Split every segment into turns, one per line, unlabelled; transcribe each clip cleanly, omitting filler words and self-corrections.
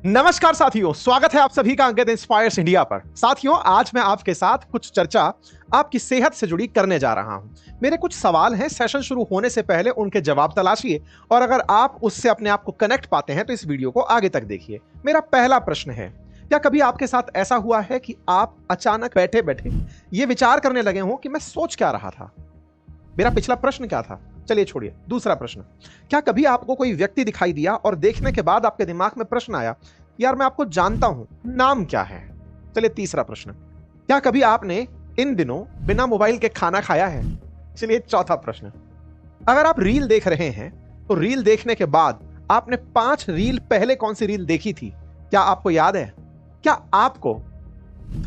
नमस्कार साथियों, स्वागत है आप सभी का अंकित इंस्पायर्स इंडिया पर। साथियों, आज मैं आपके साथ कुछ चर्चा आपकी सेहत से जुड़ी करने जा रहा हूं। मेरे कुछ सवाल हैं, सेशन शुरू होने से पहले उनके जवाब तलाशिए और अगर आप उससे अपने आप को कनेक्ट पाते हैं तो इस वीडियो को आगे तक देखिए। मेरा पहला प्रश्न है, क्या कभी आपके साथ ऐसा हुआ है कि आप अचानक बैठे बैठे ये विचार करने लगे हो कि मैं सोच क्या रहा था? मेरा पिछला प्रश्न क्या था? चलिए छोड़िए, दूसरा प्रश्न, क्या कभी आपको कोई व्यक्ति दिखाई दिया और देखने के बाद आपके दिमाग में प्रश्न आया, यार मैं आपको जानता हूं, नाम क्या है? चलिए तीसरा प्रश्न, क्या कभी आपने इन दिनों बिना मोबाइल के खाना खाया है? चलिए चौथा प्रश्न, अगर आप रील देख रहे हैं तो रील देखने के बाद आपने 5 रील पहले कौन सी रील देखी थी, क्या आपको याद है? क्या आपको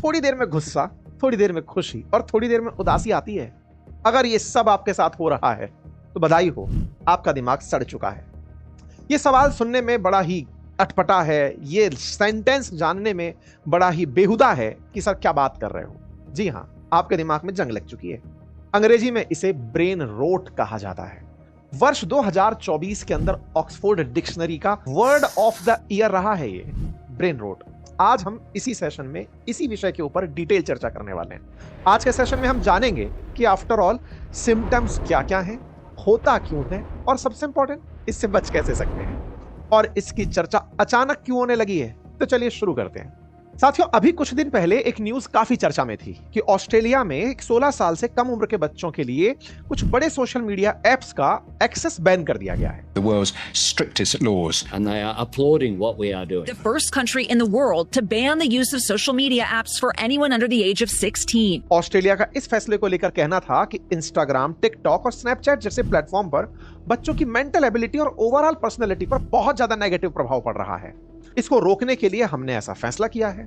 थोड़ी देर में गुस्सा, थोड़ी देर में खुशी और थोड़ी देर में उदासी आती है? अगर ये सब आपके साथ हो रहा है तो बधाई हो, आपका दिमाग सड़ चुका है। ये सवाल सुनने में बड़ा ही अटपटा है, ये सेंटेंस जानने में बड़ा ही बेहुदा है कि सर क्या बात कर रहे हो। जी हां, आपके दिमाग में जंग लग चुकी है। अंग्रेजी में इसे ब्रेन रोट कहा जाता है। वर्ष 2024 के अंदर ऑक्सफोर्ड डिक्शनरी का वर्ड ऑफ द ईयर रहा है ये ब्रेन रोट। आज हम इसी सेशन में इसी विषय के ऊपर डिटेल चर्चा करने वाले हैं। आज के सेशन में हम जानेंगे कि आफ्टर ऑल सिम्टम्स क्या क्या हैं, होता क्यों है और सबसे इंपॉर्टेंट इससे बच कैसे सकते हैं, और इसकी चर्चा अचानक क्यों होने लगी है। तो चलिए शुरू करते हैं। साथियों, अभी कुछ दिन पहले एक न्यूज काफी चर्चा में थी कि ऑस्ट्रेलिया में एक 16 साल से कम उम्र के बच्चों के लिए कुछ बड़े सोशल मीडिया एप्स का एक्सेस बैन कर दिया गया है।
The world's strictest laws.
And they are applauding what we are doing.
The first country in the world to ban the use of social media apps for anyone under the age of 16.
Australia का इस फैसले को लेकर कहना था कि Instagram, TikTok और Snapchat जैसे प्लेटफॉर्म पर बच्चों की मेंटल एबिलिटी और ओवरऑल पर्सनैलिटी पर बहुत ज्यादा नेगेटिव प्रभाव पड़ रहा है। इसको रोकने के लिए हमने ऐसा फैसला किया है।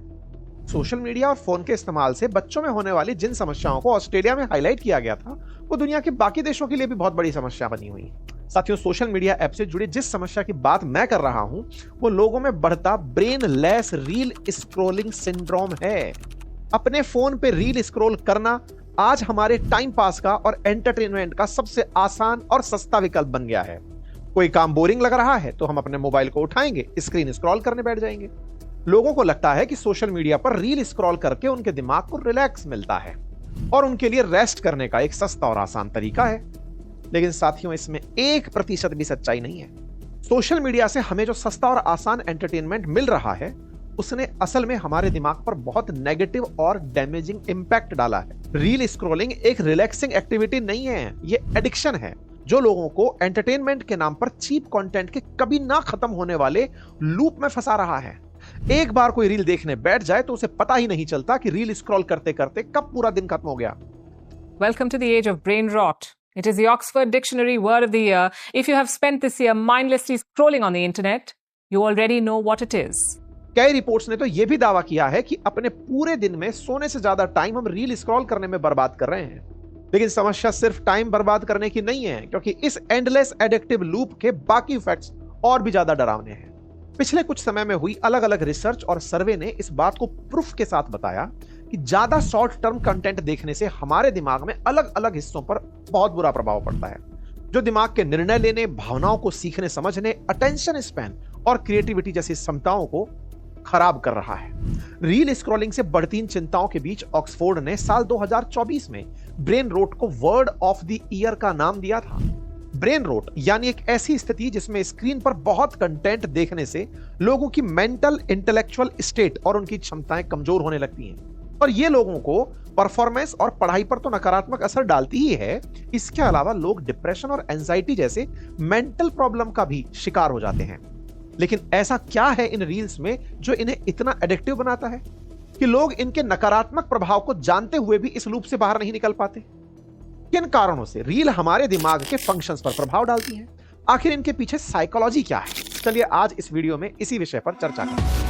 सोशल मीडिया और फोन के इस्तेमाल से बच्चों में होने वाली जिन समस्याओं को ऑस्ट्रेलिया में हाईलाइट किया गया था, वो दुनिया के बाकी देशों के लिए भी बहुत बड़ी समस्या बनी हुई है। साथियों, सोशल मीडिया ऐप से जुड़ी जिस समस्या की बात मैं कर रहा हूं, वो लोगों में बढ़ता brain less reel scrolling syndrome है। अपने फोन पे रील स्क्रॉल करना आज हमारे टाइम पास का और एंटरटेनमेंट का सबसे आसान और सस्ता विकल्प बन गया है। कोई काम बोरिंग लग रहा है तो हम अपने मोबाइल को उठाएंगे, स्क्रीन स्क्रॉल करने बैठ जाएंगे। लोगों को लगता है कि सोशल मीडिया पर रील स्क्रॉल करके उनके दिमाग को रिलैक्स मिलता है और उनके लिए रेस्ट करने का एक सस्ता और आसान तरीका है। लेकिन साथियों, इसमें 1% भी सच्चाई नहीं है। सोशल मीडिया से हमें जो सस्ता और आसान एंटरटेनमेंट मिल रहा है, उसने असल में हमारे दिमाग पर बहुत नेगेटिव और डैमेजिंग इंपैक्ट डाला है। रील स्क्रॉलिंग एक रिलैक्सिंग एक्टिविटी नहीं है, ये एडिक्शन है जो लोगों को एंटरटेनमेंट के नाम पर चीप कंटेंट के कभी ना खत्म होने वाले लूप में फंसा रहा है। एक बार कोई रील देखने बैठ जाए तो उसे पता ही नहीं चलता कि रील स्क्रॉल करते करते कब पूरा दिन खत्म हो गया।
Welcome to the age of brain rot. It is the Oxford Dictionary word of the year. If you have spent this year mindlessly scrolling on the internet, you already know what it is.
कई reports ने तो यह भी दावा किया है कि अपने पूरे दिन में सोने से ज्यादा टाइम हम रील स्क्रॉल करने में बर्बाद कर रहे हैं। लेकिन समस्या सिर्फ टाइम बर्बाद करने की नहीं है, क्योंकि इस एंडलेस एडिक्टिव लूप के बाकी इफेक्ट्स और भी ज्यादा डरावने हैं। पिछले कुछ समय में हुई अलग अलग रिसर्च और सर्वे ने इस बात को प्रूफ के साथ बताया कि ज्यादा शॉर्ट टर्म कंटेंट देखने से हमारे दिमाग में अलग अलग हिस्सों पर बहुत बुरा प्रभाव पड़ता है, जो दिमाग के निर्णय लेने, भावनाओं को सीखने समझने, अटेंशन स्पैन और क्रिएटिविटी जैसी क्षमताओं को खराब कर रहा है। रील स्क्रॉलिंग से बढ़ती इन चिंताओं के बीच ऑक्सफोर्ड ने साल 2024 में ब्रेन रोट को वर्ड ऑफ द ईयर का नाम दिया था। ब्रेन रोट यानी एक ऐसी स्थिति जिसमें स्क्रीन पर बहुत कंटेंट देखने से लोगों की मेंटल इंटेलेक्चुअल स्टेट और उनकी क्षमताएं कमजोर होने लगती हैं, और ये लोगों को परफॉर्मेंस और पढ़ाई पर तो नकारात्मक असर डालती ही है, इसके अलावा लोग डिप्रेशन और एंजाइटी जैसे मेंटल प्रॉब्लम का भी शिकार हो जाते हैं। लेकिन ऐसा क्या है इन रील्स में जो इन्हें इतना एडिक्टिव बनाता है कि लोग इनके नकारात्मक प्रभाव को जानते हुए भी इस लूप से बाहर नहीं निकल पाते? किन कारणों से रील हमारे दिमाग के फंक्शंस पर प्रभाव डालती है? आखिर इनके पीछे साइकोलॉजी क्या है? चलिए आज इस वीडियो में इसी विषय पर चर्चा करें।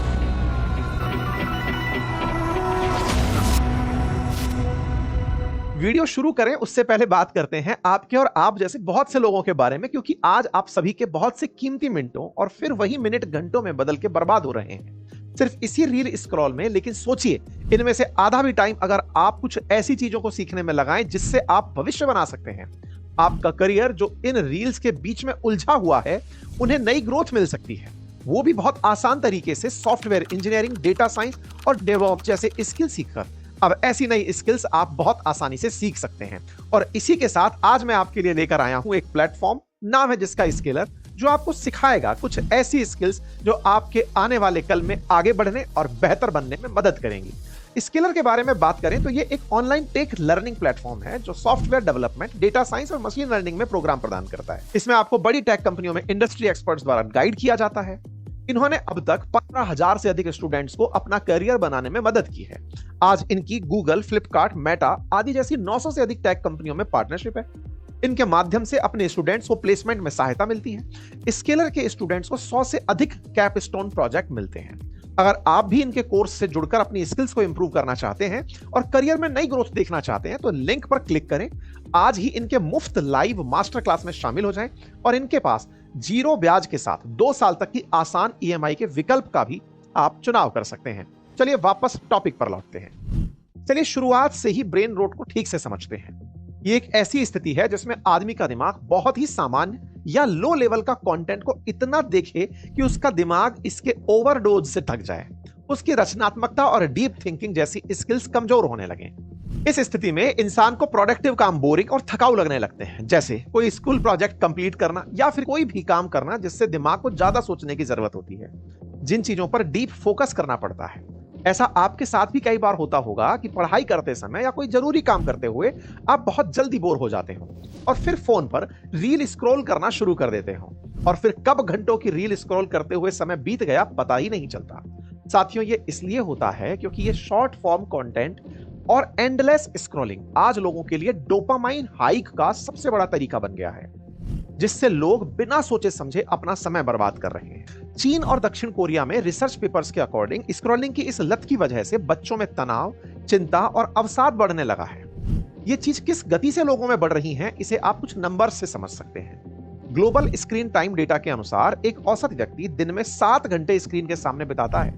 वीडियो शुरू करें उससे पहले बात करते हैं आपके और आप जैसे बहुत से लोगों के बारे में, क्योंकि आज आप सभी के बहुत से कीमती मिनटों और फिर वही मिनट घंटों में बदल के बर्बाद हो रहे हैं सिर्फ इसी रील स्क्रॉल में। लेकिन सोचिए, इनमें से आधा भी टाइम अगर आप कुछ ऐसी चीजों को सीखने में लगाएं जिससे आप भविष्य बना सकते हैं, आपका करियर जो इन रील्स के बीच में उलझा हुआ है, उन्हें नई ग्रोथ मिल सकती है। वो भी बहुत आसान तरीके से सॉफ्टवेयर इंजीनियरिंग, डेटा साइंस और डेवऑप्स जैसे स्किल सीखकर। अब ऐसी नई स्किल्स आप बहुत आसानी से सीख सकते हैं। और इसी के साथ आज मैं आपके लिए लेकर आया हूं एक प्लेटफॉर्म, नाम है जिसका स्किलर, जो आपको सिखाएगा कुछ ऐसी स्किल्स जो आपके आने वाले कल में आगे बढ़ने और बेहतर बनने में मदद करेंगी। स्किलर के बारे में बात करें तो ये एक ऑनलाइन टेक लर्निंग प्लेटफॉर्म है जो सॉफ्टवेयर डेवलपमेंट, डेटा साइंस और मशीन लर्निंग में प्रोग्राम प्रदान करता है। इसमें आपको बड़ी टेक कंपनियों में इंडस्ट्री एक्सपर्ट्स द्वारा गाइड किया जाता है। इन्होंने अब तक 15,000 से अधिक स्टूडेंट्स को अपना करियर बनाने में मदद की है। आज इनकी गूगल, फ्लिपकार्ट, मेटा आदि जैसी 900 से अधिक टेक कंपनियों में पार्टनरशिप है। इनके माध्यम से अपने स्टूडेंट्स को प्लेसमेंट में सहायता मिलती है। स्किलर के स्टूडेंट्स को 100 से अधिक कैपस्टोन प्रोजेक्ट मिलते हैं। अगर आप भी इनके कोर्स से जुड़कर अपनी स्किल्स को इंप्रूव करना चाहते हैं और करियर में नई ग्रोथ देखना चाहते हैं तो लिंक पर क्लिक करें। आज ही इनके मुफ्त लाइव मास्टर क्लास में शामिल हो जाएं और इनके पास 0 ब्याज के साथ 2 साल तक की आसान EMI के विकल्प का भी आप चुनाव कर सकते हैं। चलिए वापस टॉपिक पर लौटते हैं। चलिए शुरुआत से ही ब्रेन रोट को ठीक से समझते हैं। ये एक ऐसी स्थिति है जिसमें आदमी का दिमाग बहुत ही सामान्य या लो लेवल का कंटेंट को इतना देखे कि उसका दिमाग इसके ओवरडोज से थक जाए, उसकी रचनात्मकता और डीप थिंकिंग जैसी स्किल्स कमजोर होने लगे। इस स्थिति में इंसान को प्रोडक्टिव काम बोरिंग और थकाऊ लगने लगते हैं, जैसे कोई स्कूल प्रोजेक्ट कंप्लीट करना या फिर कोई भी काम करना जिससे दिमाग को ज्यादा सोचने की जरूरत होती है, जिन चीजों पर डीप फोकस करना पड़ता है। ऐसा आपके साथ भी कई बार होता होगा कि पढ़ाई करते समय या कोई जरूरी काम करते हुए आप बहुत जल्दी बोर हो जाते हो और फिर फोन पर रील स्क्रॉल करना शुरू कर देते हो और फिर कब घंटों की रील स्क्रॉल करते हुए समय बीत गया पता ही नहीं चलता। साथियों, ये इसलिए होता है क्योंकि ये शॉर्ट फॉर्म कंटेंट और एंडलेस स्क्रॉलिंग आज लोगों के लिए डोपामाइन हाइक का सबसे बड़ा तरीका बन गया है, जिससे लोग बिना सोचे समझे अपना समय बर्बाद कर रहे हैं। चीन और दक्षिण कोरिया में रिसर्च पेपर्स के अकॉर्डिंग स्क्रॉलिंग की इस लत की वजह से बच्चों में तनाव, चिंता और अवसाद बढ़ने लगा है। ये चीज किस गति से लोगों में बढ़ रही है, इसे आप कुछ नंबर से समझ सकते हैं। ग्लोबल स्क्रीन टाइम डेटा के अनुसार एक औसत व्यक्ति दिन में 7 घंटे स्क्रीन के सामने बिताता है,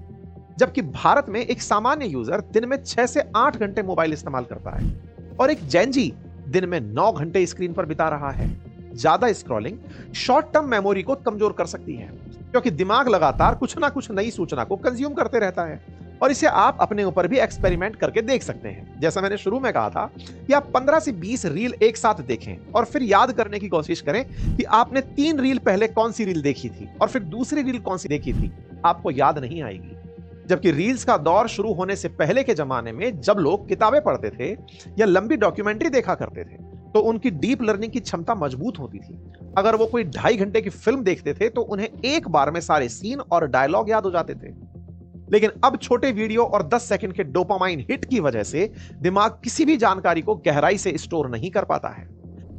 जबकि भारत में एक सामान्य यूजर दिन में 6 से 8 घंटे मोबाइल इस्तेमाल करता है और एक जेनजी दिन में 9 घंटे स्क्रीन पर बिता रहा है। ज्यादा स्क्रॉलिंग शॉर्ट टर्म मेमोरी को कमजोर कर सकती है, क्योंकि दिमाग लगातार कुछ ना कुछ नई सूचना को कंज्यूम करते रहता है। और इसे आप अपने ऊपर भी एक्सपेरिमेंट करके देख सकते हैं। जैसा मैंने शुरू में कहा था कि आप 15 से 20 रील एक साथ देखें और फिर याद करने की कोशिश करें कि आपने 3 रील पहले कौन सी रील देखी थी और फिर दूसरी रील कौन सी देखी थी। आपको याद नहीं आएगी। जबकि रील्स का दौर शुरू होने से पहले के जमाने में जब लोग किताबें पढ़ते थे या लंबी डॉक्यूमेंट्री देखा करते थे तो उनकी डीप लर्निंग की क्षमता मजबूत होती थी। अगर वो कोई 2.5 घंटे की फिल्म देखते थे तो उन्हें एक बार में सारे सीन और डायलॉग याद हो जाते थे। लेकिन अब छोटे वीडियो और 10 सेकंड के डोपामाइन हिट की वजह से दिमाग किसी भी जानकारी को गहराई से स्टोर नहीं कर पाता है।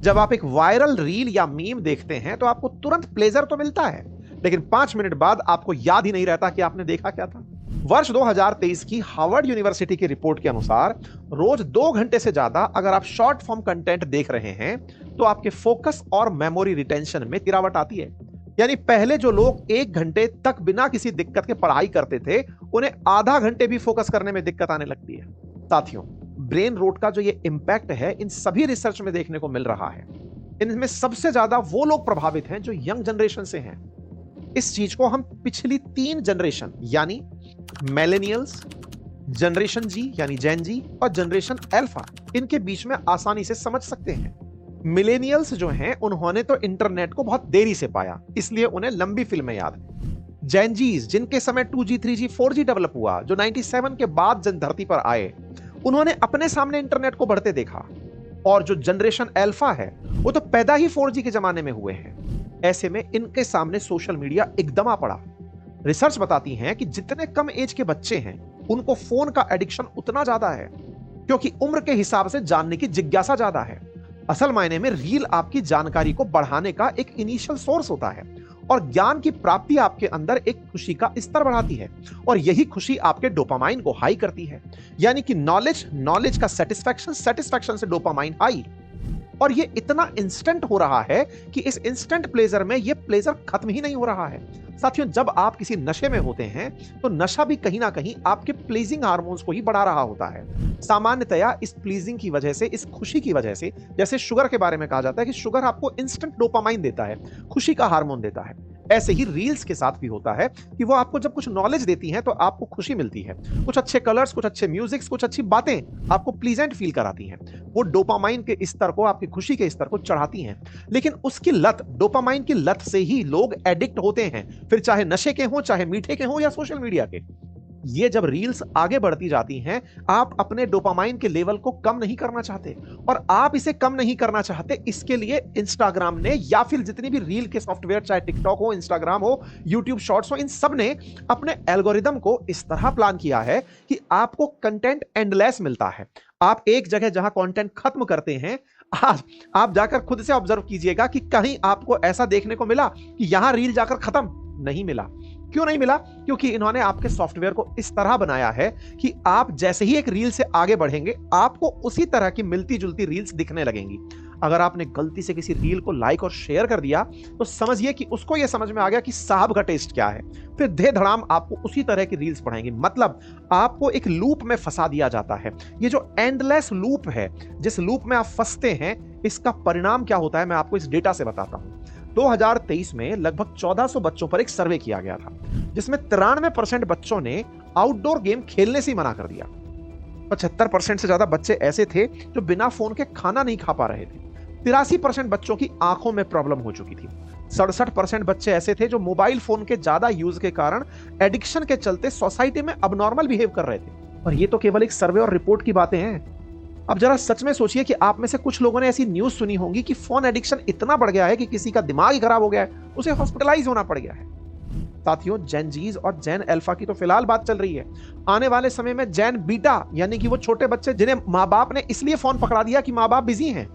जब आप एक वायरल रील या मीम देखते हैं तो आपको तुरंत प्लेजर तो मिलता है, लेकिन 5 मिनट बाद आपको याद ही नहीं रहता कि आपने देखा क्या था। वर्ष 2023 की हार्वर्ड यूनिवर्सिटी की रिपोर्ट के अनुसार रोज 2 घंटे से ज्यादा अगर आप शॉर्ट फॉर्म कंटेंट देख रहे हैं तो आपके फोकस और मेमोरी रिटेंशन में गिरावट आती है। यानी पहले जो लोग 1 घंटे तक बिना किसी दिक्कत के पढ़ाई करते थे उन्हें आधा घंटे भी फोकस करने में दिक्कत आने लगती है। साथियों, ब्रेन रोट का जो ये इंपैक्ट है इन सभी रिसर्च में देखने को मिल रहा है। इनमें सबसे ज्यादा वो लोग प्रभावित हैं जो यंग जनरेशन से हैं। इस चीज को हम पिछली 3 जनरेशन यानी मिलेनियल्स, जनरेशन जी यानी जेन जी और जनरेशन अल्फा इनके बीच में आसानी से समझ सकते हैं। मिलेनियल्स जो हैं उन्होंने तो इंटरनेट को बहुत देरी से पाया, इसलिए उन्हें लंबी फिल्में याद हैं। जेन जीज जिनके समय 2G, 3G, 4G डेवलप हुआ, जो 97 के बाद जन धरती पर आए, उन्होंने अपने सामने इंटरनेट को बढ़ते देखा। और जो जनरेशन अल्फा है वो तो पैदा ही 4G के जमाने में हुए हैं। ऐसे में इनके सामने सोशल मीडिया एकदम आ पड़ा। रिसर्च बताती है कि जितने कम एज के बच्चे हैं उनको फोन का एडिक्शन उतना ज्यादा है, क्योंकि उम्र के हिसाब से जानने की जिज्ञासा ज्यादा है। असल मायने में रील आपकी जानकारी को बढ़ाने का एक इनिशियल सोर्स होता है और ज्ञान की प्राप्ति आपके अंदर एक खुशी का स्तर बढ़ाती है और यही खुशी आपके डोपामाइन को हाई करती है। यानी कि नॉलेज का सेटिस्फैक्शन से डोपामाइन हाई। और ये इतना इंस्टेंट हो रहा है कि इस इंस्टेंट प्लेजर में ये प्लेजर खत्म ही नहीं हो रहा है। साथियों, जब आप किसी नशे में होते हैं तो नशा भी कहीं ना कहीं आपके प्लीजिंग हार्मोन्स को ही बढ़ा रहा होता है। सामान्यतया इस प्लीजिंग की वजह से, इस खुशी की वजह से, जैसे शुगर के बारे में कहा जाता है कि शुगर आपको इंस्टेंट डोपामाइन देता है, खुशी का हार्मोन देता है। ऐसे ही रील्स के साथ भी होता है कि वो आपको जब कुछ नॉलेज देती हैं तो आपको खुशी मिलती है, कुछ अच्छे कलर्स, कुछ अच्छे म्यूजिक्स, कुछ अच्छी बातें आपको प्लीजेंट फील कराती हैं, वो डोपामाइन के स्तर को, आपकी खुशी के स्तर को चढ़ाती हैं। लेकिन उसकी लत, डोपामाइन की लत से ही लोग एडिक्ट होते हैं, फिर चाहे नशे के हों, चाहे मीठे के हों या सोशल मीडिया के। ये जब रील्स आगे बढ़ती जाती हैं, आप अपने डोपामाइन के लेवल को कम नहीं करना चाहते, और आप इसे कम नहीं करना चाहते, इसके लिए इंस्टाग्राम ने या फिर जितनी भी रील के सॉफ्टवेयर, चाहे टिकटॉक हो, इंस्टाग्राम हो, यूट्यूब शॉर्ट्स हो, इन सब ने अपने एल्गोरिदम को इस तरह प्लान किया है कि आपको कंटेंट एंडलेस मिलता है। आप एक जगह जहां कंटेंट खत्म करते हैं, आप जाकर खुद से ऑब्जर्व कीजिएगा कि कहीं आपको ऐसा देखने को मिला कि यहां रील जाकर खत्म नहीं मिला। क्यों नहीं मिला? क्योंकि इन्होंने आपके सॉफ्टवेयर को इस तरह बनाया है कि आप जैसे ही एक रील से आगे बढ़ेंगे, आपको उसी तरह की मिलती जुलती रील्स दिखने लगेंगी। अगर आपने गलती से किसी रील को लाइक और शेयर कर दिया तो समझिए कि उसको यह समझ में आ गया कि साहब का टेस्ट क्या है, फिर धे धड़ाम आपको उसी तरह की रील्स पढ़ाएंगे। मतलब आपको एक लूप में फंसा दिया जाता है। ये जो एंडलेस लूप है, जिस लूप में आप फंसते हैं, इसका परिणाम क्या होता है मैं आपको इस डेटा से बताता हूं। 2023 में लगभग 1400 बच्चों पर एक सर्वे किया गया था, जिसमें 93% बच्चों ने आउटडोर गेम खेलने से ही मना कर दिया। 75% से ज्यादा बच्चे ऐसे थे जो बिना फोन के खाना नहीं खा पा रहे थे। 83% बच्चों की आंखों में प्रॉब्लम हो चुकी थी। 67% बच्चे ऐसे थे जो मोबाइल फोन के ज्यादा यूज के कारण एडिक्शन के चलते सोसाइटी में अबनॉर्मल बिहेव कर रहे थे। और ये तो केवल एक सर्वे और रिपोर्ट की बातें हैं। अब जरा सच में सोचिए कि आप में से कुछ लोगों ने ऐसी न्यूज सुनी होंगी कि फोन एडिक्शन इतना बढ़ गया है कि किसी का दिमाग ही खराब हो गया है, उसे हॉस्पिटलाइज होना पड़ गया है। साथियों, जेन जीज और जेन अल्फा की तो फिलहाल बात चल रही है। आने वाले समय में जेन बीटा, यानी कि वो छोटे बच्चे जिन्हें माँ बाप ने इसलिए फोन पकड़ा दिया कि माँ बाप बिजी हैं,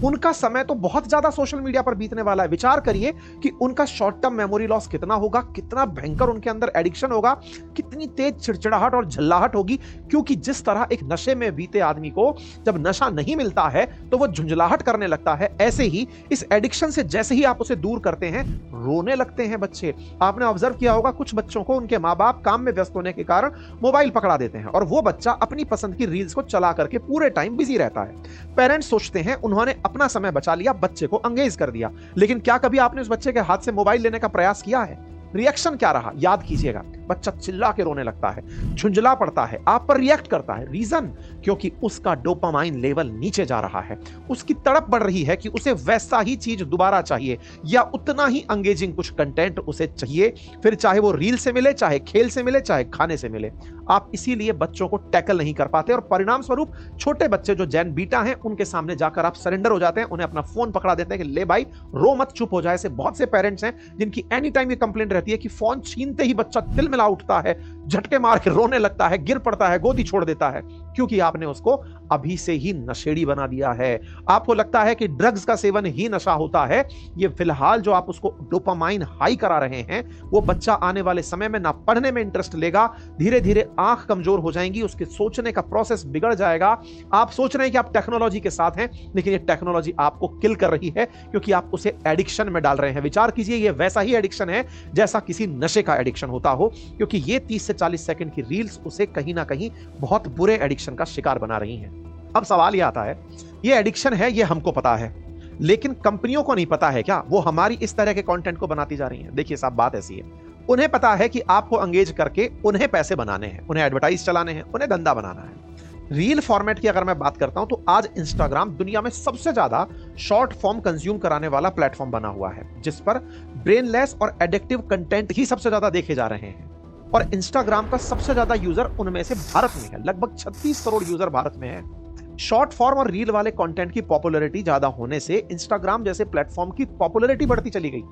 उनका समय तो बहुत ज्यादा सोशल मीडिया पर बीतने वाला है। विचार करिए कि उनका शॉर्ट टर्म मेमोरी लॉस कितना होगा, कितना भयंकर उनके अंदर एडिक्शन होगा, कितनी तेज चिड़चिड़ाहट और झल्लाहट होगी। क्योंकि जिस तरह एक नशे में बीते आदमी को जब नशा नहीं मिलता है तो वो झुंझलाहट करने लगता है, ऐसे ही इस एडिक्शन से जैसे ही आप उसे दूर करते हैं, रोने लगते हैं बच्चे। आपने ऑब्जर्व किया होगा, कुछ बच्चों को उनके माँ बाप काम में व्यस्त होने के कारण मोबाइल पकड़ा देते हैं और वो बच्चा अपनी पसंद की रील्स को चला करके पूरे टाइम बिजी रहता है। पेरेंट्स सोचते हैं उन्होंने अपना समय बचा लिया, बच्चे को एंगेज कर दिया, लेकिन क्या कभी आपने उस बच्चे के हाथ से मोबाइल लेने का प्रयास किया है? रिएक्शन क्या रहा याद कीजिएगा। बच्चा चिल्ला के रोने लगता है, झुंझला पड़ता है, आप पर रिएक्ट करता है। रीजन, क्योंकि उसका डोपामाइन लेवल नीचे जा रहा है। उसकी तड़प बढ़ रही है कि उसे वैसा ही चीज दोबारा चाहिए या उतना ही एंगेजिंग कुछ कंटेंट उसे चाहिए, फिर चाहे वो रील से मिले, चाहे खेल से मिले, चाहे खाने से मिले। आप इसीलिए बच्चों को टैकल नहीं कर पाते और परिणाम स्वरूप छोटे बच्चे जो जेन बीटा हैं उनके सामने जाकर आप सरेंडर हो जाते हैं, उन्हें अपना फोन पकड़ा देते हैं कि ले भाई रो मत, चुप हो जाए। ऐसे बहुत से पेरेंट्स हैं जिनकी एनी टाइम ये कंप्लेंट रहती है कि फोन छीनते ही बच्चा तिलमिला उठता है, झटके मार के रोने लगता है, गिर पड़ता है, गोदी छोड़ देता है, क्योंकि आपने उसको अभी से ही नशेड़ी बना दिया है। आपको लगता है कि ड्रग्स का सेवन ही नशा होता है। ये फिलहाल जो आप उसको डोपामाइन हाई करा रहे हैं, वो बच्चा आने वाले समय में ना पढ़ने में इंटरेस्ट लेगा, धीरे धीरे आंख कमजोर हो जाएंगी, उसके सोचने का प्रोसेस बिगड़ जाएगा। आप सोच रहे हैं कि आप टेक्नोलॉजी के साथ हैं, लेकिन ये टेक्नोलॉजी आपको किल कर रही है, क्योंकि आप उसे एडिक्शन में डाल रहे हैं। विचार कीजिए, ये वैसा ही एडिक्शन है जैसा किसी नशे का एडिक्शन होता हो, क्योंकि ये 30 से 40 सेकंड की रील्स उसे कहीं ना कहीं बहुत बुरे एडिक्शन का शिकार बना रही हैं। अब सवाल यह आता है, ये एडिक्शन है, ये हमको पता है, लेकिन कंपनियों को नहीं पता है क्या? वो हमारी इस तरह के कंटेंट को बनाती जा रही हैं। देखिए साहब, बात ऐसी है, उन्हें पता है कि आपको एंगेज करके उन्हें पैसे बनाने हैं, उन्हें एडवर्टाइज चलाने हैं, उन्हें धंधा बनाना है। रील फॉर्मेट की अगर मैं बात करता हूं तो आज इंस्टाग्राम दुनिया में सबसे ज्यादा शॉर्ट फॉर्म कंज्यूम कराने वाला प्लेटफॉर्म बना हुआ है, जिस पर ब्रेनलेस और एडिक्टिव कंटेंट ही सबसे ज्यादा देखे जा रहे हैं। और इंस्टाग्राम का सबसे ज्यादा यूजर उनमें से भारत में है, लगभग 36 करोड़ यूजर भारत में है। शॉर्ट फॉर्म और रील वाले कंटेंट की पॉपुलैरिटी ज्यादा होने से इंस्टाग्राम जैसे प्लेटफॉर्म की पॉपुलैरिटी बढ़ती चली गई।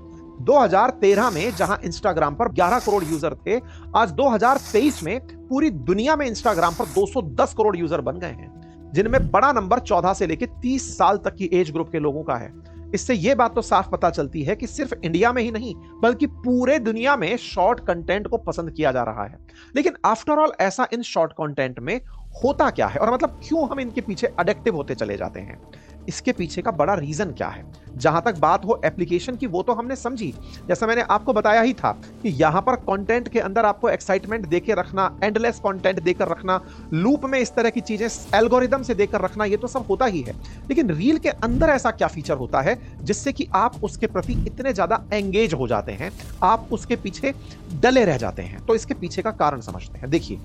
2013 में जहां इंस्टाग्राम पर 11 करोड़ यूजर थे, आज 2023 में पूरी दुनिया में इंस्टाग्राम पर 210 करोड़ यूजर बन गए हैं, जिनमें बड़ा नंबर 14 से लेकर 30 साल तक की एज ग्रुप के लोगों का है। इससे यह बात तो साफ पता चलती है कि सिर्फ इंडिया में ही नहीं बल्कि पूरे दुनिया में शॉर्ट कंटेंट को पसंद किया जा रहा है। लेकिन आफ्टर ऑल ऐसा इन शॉर्ट कंटेंट में होता क्या है, और मतलब क्यों हम इनके पीछे एडिक्टिव होते चले जाते हैं? इसके पीछे का बड़ा रीजन क्या है। जहां तक बात हो एप्लीकेशन की, वो तो हमने समझी, जैसा मैंने आपको बताया ही था कि यहां पर कंटेंट के अंदर आपको एक्साइटमेंट देके रखना, एंडलेस कंटेंट देकर रखना, लूप में इस तरह की चीजें एल्गोरिदम से देकर रखना, ये तो सब होता ही है। लेकिन रील के अंदर ऐसा क्या फीचर होता है जिससे कि आप उसके प्रति इतने ज्यादा एंगेज हो जाते हैं, आप उसके पीछे डले रह जाते हैं। तो इसके पीछे का कारण समझते हैं। देखिए,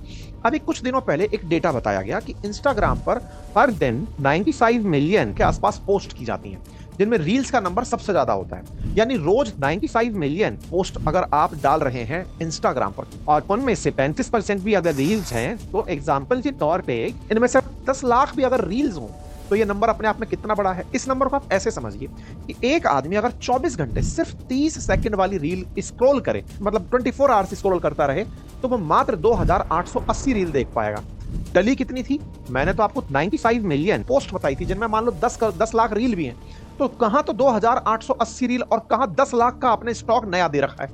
अभी कुछ दिनों पहले एक डेटा बताया गया कि इंस्टाग्राम पर हर दिन 95 मिलियन के आसपास पोस्ट की जाती हैं, जिनमें रील्स का नंबर सबसे ज्यादा होता है। यानी रोज 95 मिलियन पोस्ट अगर आप डाल रहे हैं इंस्टाग्राम पर, और उनमें से 35% भी अगर रील्स हैं, तो एग्जांपल के तौर पे इनमें से 10 लाख भी अगर रील्स हों, तो ये नंबर अपने आप में कितना बड़ा है। इस नंबर को आप ऐसे समझिए कि एक आदमी अगर 24 घंटे सिर्फ 30 सेकंड वाली रील स्क्रॉल करे, मतलब 24 आवर्स स्क्रॉल करता रहे, तो वो मात्र 2880 रील देख पाएगा। डली कितनी थी? मैंने तो आपको 95 मिलियन पोस्ट बताई थी, जिनमें मान लो 10 लाख रील भी हैं। तो कहां तो 2880 रील और कहां 10 लाख का आपने स्टॉक नया दे रखा है।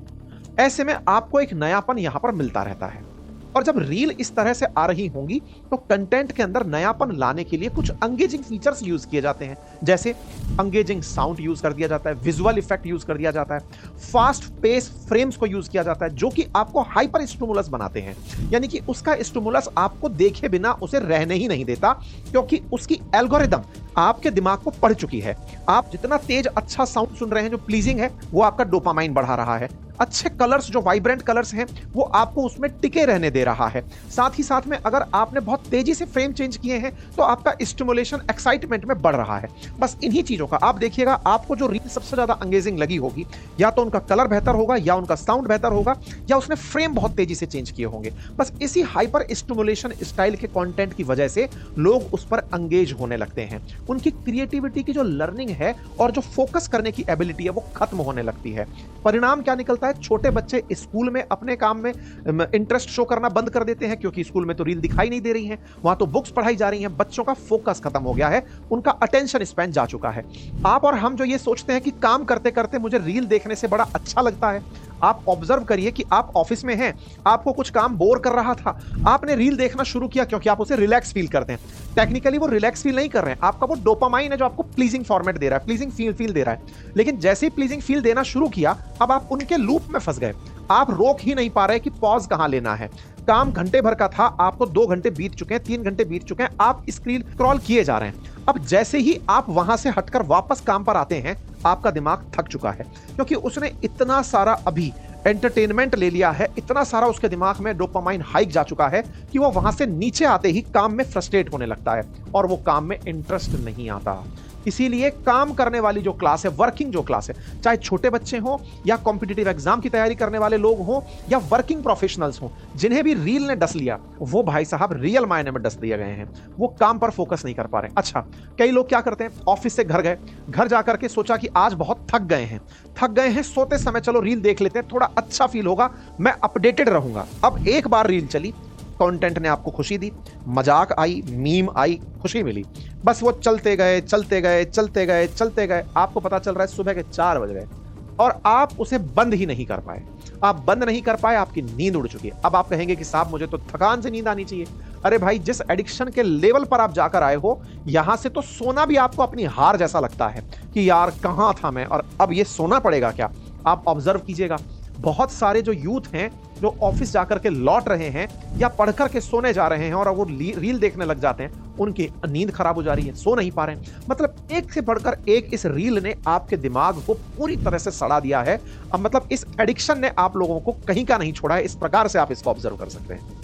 ऐसे में आपको एक नयापन यहां पर मिलता रहता है। और जब रील इस तरह से आ रही होंगी, तो कंटेंट के अंदर नयापन लाने के लिए कुछ एंगेजिंग फीचर्स यूज किए जाते हैं। जैसे एंगेजिंग साउंड यूज कर दिया जाता है, विजुअल इफेक्ट यूज कर दिया जाता है, फास्ट पेस फ्रेम्स को यूज किया जाता है, जो कि आपको हाइपर स्टिमुलस बनाते हैं। यानी कि उसका स्टिमुलस आपको देखे बिना उसे रहने ही नहीं देता, क्योंकि उसकी एल्गोरिदम आपके दिमाग को पढ़ चुकी है। आप जितना तेज अच्छा साउंड सुन रहे हैं जो प्लीजिंग है, वो आपका डोपामाइन बढ़ा रहा है। अच्छे कलर्स, जो वाइब्रेंट कलर्स हैं, वो आपको उसमें टिके रहने दे रहा है। साथ ही साथ में अगर आपने बहुत तेजी से फ्रेम चेंज किए हैं, तो आपका स्टिमुलेशन एक्साइटमेंट में बढ़ रहा है। बस इन्हीं चीजों का आप देखिएगा, आपको जो रील सबसे ज्यादा एंगेजिंग लगी होगी, या तो उनका कलर बेहतर होगा, या उनका साउंड बेहतर होगा, या उसने फ्रेम बहुत तेजी से चेंज किए होंगे। बस इसी हाइपर स्टिमुलेशन स्टाइल के कंटेंट की वजह से लोग उस पर एंगेज होने लगते हैं। उनकी क्रिएटिविटी की जो लर्निंग है और जो फोकस करने की एबिलिटी है, वो खत्म होने लगती है। परिणाम क्या निकलता है? छोटे बच्चे स्कूल में अपने काम में इंटरेस्ट शो करना बंद कर देते हैं, क्योंकि स्कूल में तो रील दिखाई नहीं दे रही हैं, वहां तो बुक्स पढ़ाई जा रही हैं। बच्चों का फोकस खत्म हो गया है, उनका अटेंशन स्पैन जा चुका है। आप और हम जो ये सोचते हैं कि काम करते करते मुझे रील देखने से बड़ा अच्छा लगता है, आप ऑब्जर्व करिए कि आप ऑफिस में हैं, आपको कुछ काम बोर कर रहा था, आपने रील देखना शुरू किया क्योंकि आप उसे रिलैक्स फील करते हैं। टेक्निकली वो रिलैक्स फील नहीं कर रहे हैं, आपका वो डोपामाइन है जो आपको प्लीजिंग फॉर्मेट दे रहा है, प्लीजिंग फील दे रहा है। लेकिन जैसे ही प्लीजिंग फील देना शुरू किया, अब आप उनके लूप में फंस गए। आप रोक ही नहीं पा रहे कि पॉज कहां लेना है। काम घंटे भर का था, आपको 2 घंटे बीत चुके हैं, 3 घंटे बीत चुके हैं, आप स्क्रीन स्क्रॉल किए जा रहे हैं। अब जैसे ही आप वहां से हटकर वापस काम पर आते हैं, आपका दिमाग थक चुका है, क्योंकि उसने इतना सारा अभी एंटरटेनमेंट ले लिया है, इतना सारा उसके दिमाग में डोपामाइन हाइक जा चुका है कि वो वहां से नीचे आते ही काम में फ्रस्ट्रेट होने लगता है और वो काम में इंटरेस्ट नहीं आता। इसीलिए काम करने वाली जो क्लास है, वर्किंग जो क्लास है, चाहे छोटे बच्चे हों या कॉम्पिटिटिव एग्जाम की तैयारी करने वाले लोग हों या वर्किंग प्रोफेशनल्स हों, जिन्हें भी रील ने डस लिया, वो भाई साहब रियल मायने में डस दिए गए हैं। वो काम पर फोकस नहीं कर पा रहे। अच्छा, कई लोग क्या करते हैं, ऑफिस से घर गए, घर जाकर के सोचा कि आज बहुत थक गए हैं, सोते समय चलो रील देख लेते हैं, थोड़ा अच्छा फील होगा, मैं अपडेटेड रहूंगा। अब एक बार रील चली, कंटेंट ने आपको खुशी दी, मजाक आई, मीम आई, खुशी मिली, बस वो चलते गए, आपको पता चल रहा है सुबह के 4 बज गए और आप उसे बंद ही नहीं कर पाए। आप बंद नहीं कर पाए, आपकी नींद उड़ चुकी है। अब आप कहेंगे कि साहब मुझे तो थकान से नींद आनी चाहिए। अरे भाई, जिस एडिक्शन के लेवल पर आप जाकर आए हो, यहां से तो सोना भी आपको अपनी हार जैसा लगता है कि यार कहां था मैं और अब ये सोना पड़ेगा क्या। आप ऑब्जर्व कीजिएगा, बहुत सारे जो यूथ हैं जो ऑफिस जाकर के लौट रहे हैं या पढ़कर के सोने जा रहे हैं और वो रील देखने लग जाते हैं, उनकी नींद खराब हो जा रही है, सो नहीं पा रहे हैं। मतलब एक से बढ़कर एक इस रील ने आपके दिमाग को पूरी तरह से सड़ा दिया है। अब मतलब इस एडिक्शन ने आप लोगों को कहीं का नहीं छोड़ा है। इस प्रकार से आप इसको ऑब्जर्व कर सकते हैं।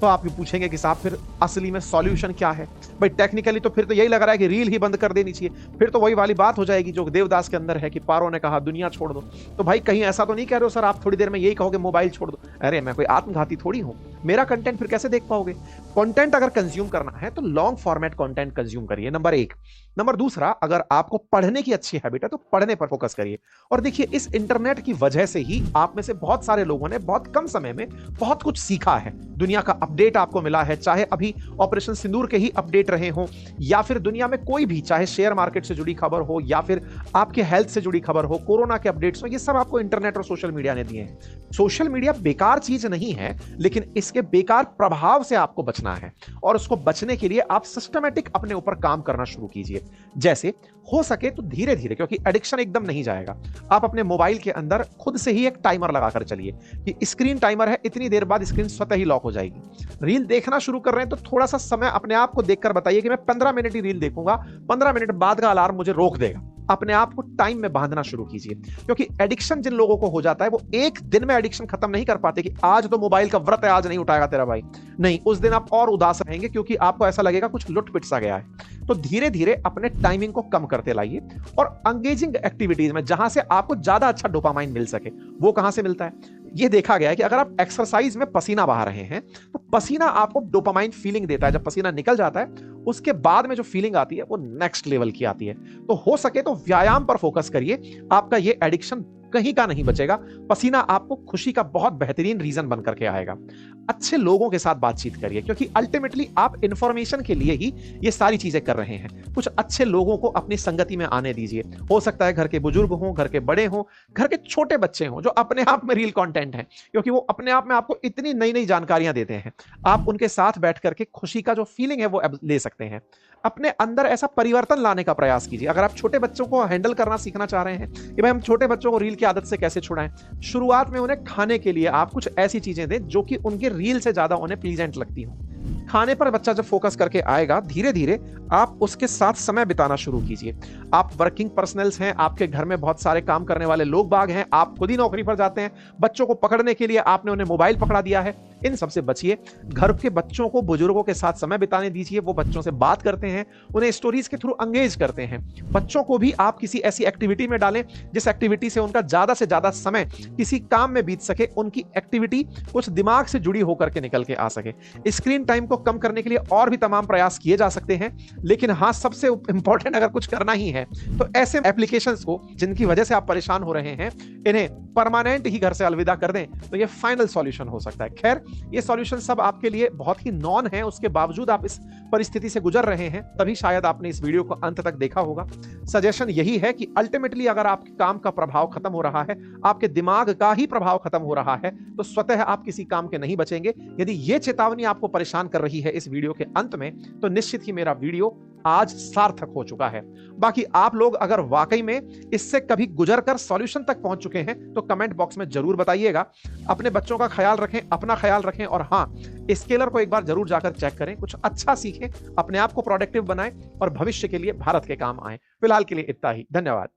तो आप ये पूछेंगे कि साहब फिर असली में सॉल्यूशन क्या है? भाई टेक्निकली तो फिर तो यही लग रहा है कि रील ही बंद कर देनी चाहिए। फिर तो वही वाली बात हो जाएगी जो देवदास के अंदर है कि पारो ने कहा दुनिया छोड़ दो। तो भाई कहीं ऐसा तो नहीं कह रहे हो सर आप थोड़ी देर में यही कहोगे मोबाइल छोड़ दो? अरे मैं कोई आत्मघाती थोड़ी हूं, मेरा कंटेंट फिर कैसे देख पाओगे? कंटेंट अगर कंज्यूम करना है तो लॉन्ग फॉर्मेट कंटेंट कंज्यूम करिए, नंबर 1। नंबर दूसरा, अगर आपको पढ़ने की अच्छी हैबिट है तो पढ़ने पर फोकस करिए। और देखिए, इस इंटरनेट की वजह से ही आप में से बहुत सारे लोगों ने बहुत कम समय में बहुत कुछ सीखा है, दुनिया का अपडेट आपको मिला है, चाहे अभी ऑपरेशन सिंदूर के ही अपडेट रहे हों या फिर दुनिया में कोई भी, चाहे शेयर मार्केट से जुड़ी खबर हो या फिर आपके हेल्थ से जुड़ी खबर हो, कोरोना के अपडेट्स हो, ये सब आपको इंटरनेट और सोशल मीडिया ने दिए हैं। सोशल मीडिया बेकार चीज नहीं है, लेकिन इसके बेकार प्रभाव से आपको बचना है और उसको बचने के लिए आप सिस्टमैटिक अपने ऊपर काम करना शुरू कीजिए। जैसे हो सके तो धीरे धीरे, क्योंकि एडिक्शन एकदम नहीं जाएगा, आप अपने मोबाइल के अंदर खुद से ही एक टाइमर लगाकर चलिए कि स्क्रीन टाइमर है, इतनी देर बाद स्क्रीन स्वतः ही लॉक हो जाएगी। रील देखना शुरू कर रहे हैं तो थोड़ा सा समय अपने आप को देखकर बताइए कि मैं 15 मिनट ही रील देखूंगा, 15 मिनट बाद का अलार्म मुझे रोक देगा। अपने आप को टाइम में बांधना शुरू कीजिए, क्योंकि एडिक्शन जिन लोगों को हो जाता है वो एक दिन में एडिक्शन खत्म नहीं कर पाते कि आज तो मोबाइल का व्रत है, आज नहीं उठाएगा तेरा भाई। नहीं, उस दिन आप और उदास रहेंगे क्योंकि आपको ऐसा लगेगा कुछ लुट पिट सा गया है। तो धीरे धीरे अपने टाइमिंग को कम करते लाइए और एंगेजिंग एक्टिविटीज में जहां से आपको ज्यादा अच्छा डोपामाइन मिल सके। वो कहां से मिलता है? ये देखा गया है कि अगर आप एक्सरसाइज में पसीना बहा रहे हैं तो पसीना आपको डोपामाइन फीलिंग देता है। जब पसीना निकल जाता है उसके बाद में जो फीलिंग आती है वो नेक्स्ट लेवल की आती है। तो हो सके तो व्यायाम पर फोकस करिए, आपका ये एडिक्शन कहीं का नहीं बचेगा। पसीना आपको खुशी का बहुत बेहतरीन रीजन बन करके आएगा। अच्छे लोगों के साथ बातचीत करिए, क्योंकि अल्टीमेटली आप इंफॉर्मेशन के लिए ही ये सारी चीजें कर रहे हैं। कुछ अच्छे लोगों को अपनी संगति में आने दीजिए। हो सकता है घर के बुजुर्ग हों, घर के बड़े हों, घर के छोटे बच्चे हों जो अपने आप में रील कंटेंट हैं, क्योंकि वो अपने आप में आपको इतनी नई नई जानकारियां देते हैं। आप उनके साथ बैठ करके खुशी का जो फीलिंग है वो ले सकते हैं। अपने अंदर ऐसा परिवर्तन लाने का प्रयास कीजिए। अगर आप छोटे बच्चों को हैंडल करना सीखना चाह रहे हैं कि भाई हम छोटे बच्चों को रील की आदत से कैसे छुड़ाएं, शुरुआत में उन्हें खाने के लिए आप कुछ ऐसी चीजें दें जो कि उनके रील से ज्यादा उन्हें प्लीजेंट लगती हो। खाने पर बच्चा जब फोकस करके आएगा, धीरे धीरे आप उसके साथ समय बिताना शुरू कीजिए। आप वर्किंग पर्सनल्स हैं, आपके घर में बहुत सारे काम करने वाले लोग बाग हैं, आप खुद ही नौकरी पर जाते हैं, बच्चों को पकड़ने के लिए आपने उन्हें मोबाइल पकड़ा दिया है। इन सबसे बचिए। घर के बच्चों को बुजुर्गों के साथ समय बिताने दीजिए। वो बच्चों से बात करते हैं, उन्हें स्टोरीज के थ्रू एंगेज करते हैं। बच्चों को भी आप किसी ऐसी एक्टिविटी में डालें जिस एक्टिविटी से उनका ज्यादा से ज्यादा समय किसी काम में बीत सके, उनकी एक्टिविटी कुछ दिमाग से जुड़ी होकर के निकल के आ सके। स्क्रीन टाइम को कम करने के लिए और भी तमाम प्रयास किए जा सकते हैं, लेकिन हाँ, सबसे इंपॉर्टेंट अगर कुछ करना ही है तो ऐसे एप्लीकेशंस को जिनकी वजह से आप परेशान हो रहे हैं, इन्हें परमानेंट ही घर से अलविदा कर दें तो ये फाइनल सॉल्यूशन हो सकता है। खैर, ये सॉल्यूशन सब आपके लिए बहुत ही नॉन है, उसके बावजूद आप इस परिस्थिति से गुजर रहे हैं, तभी शायद आपने इस वीडियो को अंत तक देखा होगा। सजेशन यही है कि अल्टीमेटली अगर आपके काम का प्रभाव खत्म हो रहा है, आपके दिमाग का ही प्रभाव खत्म हो रहा है, तो स्वतः आप किसी काम के नहीं बचेंगे। यदि ये चेतावनी आपको परेशान कर रही है इस वीडियो के अंत में, तो निश्चित ही मेरा वीडियो आज सार्थक हो चुका है। बाकी आप लोग अगर वाकई में इससे कभी गुजरकर सॉल्यूशन तक पहुंच चुके हैं तो कमेंट बॉक्स में जरूर बताइएगा। अपने बच्चों का ख्याल रखें, अपना ख्याल रखें और हाँ, स्केलर को एक बार जरूर जाकर चेक करें, कुछ अच्छा सीखें, अपने आप को प्रोडक्टिव बनाएं और भविष्य के लिए भारत के काम आए। फिलहाल के लिए इतना ही। धन्यवाद।